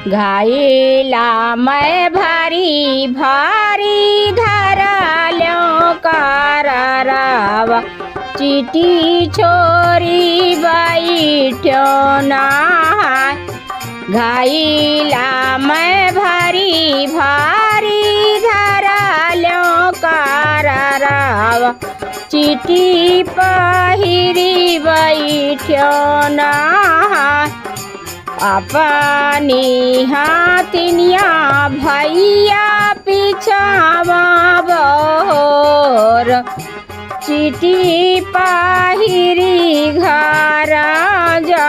घायला मैं भारी भारी धराल्यों काररावा चीटी छोरी बैठ्यो नहाय। घायला मैं भारी भारी धराल्यों काररावा चीटी पहिरी बैठ्यो नहाय। अपनी हाथिनिया भैया पिछावा बोर चिटी पहिरी घर जा।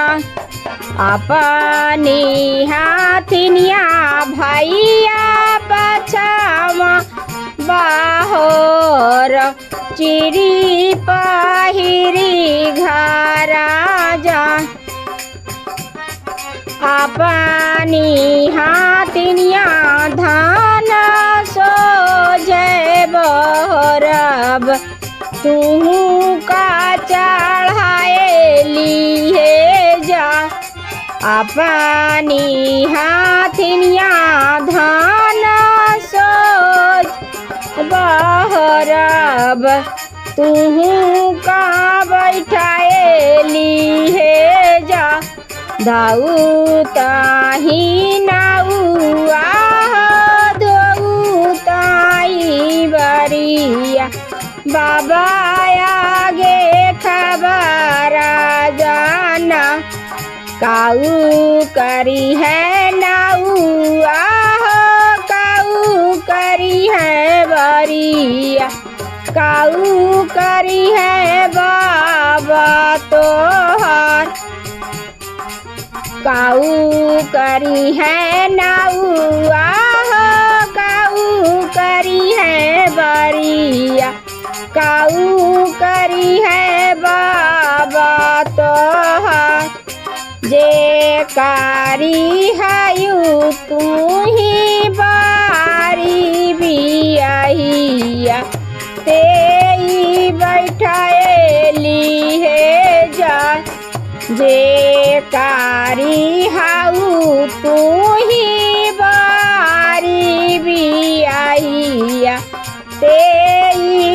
अपनी हाथिनिया भैया पछावा बाहोर चिरी पहिरी घर जा। अपनी हाथिनिया धान सोझे बहरब तू का चढ़ाए लिए जा। अपनी हाथिनिया धान सोझ बहरब तू का बैठाए लिए जा। धाऊ ताही नाऊ आह धोऊ ताई बरिया बाबा आगे खबर जाना। काऊ करी है नाऊ आह काऊ करी है बरिया काऊ करी है बाबा तोहार। काऊ करी है नाऊ आह काऊ करी है बरिया काऊ करी है बाबा तोहार। जे कारी हायु तू ही बारी बियाहिया तेई बैठाए ली है जा। जे कारी हाउ तू ही बारी बियाहिया तेई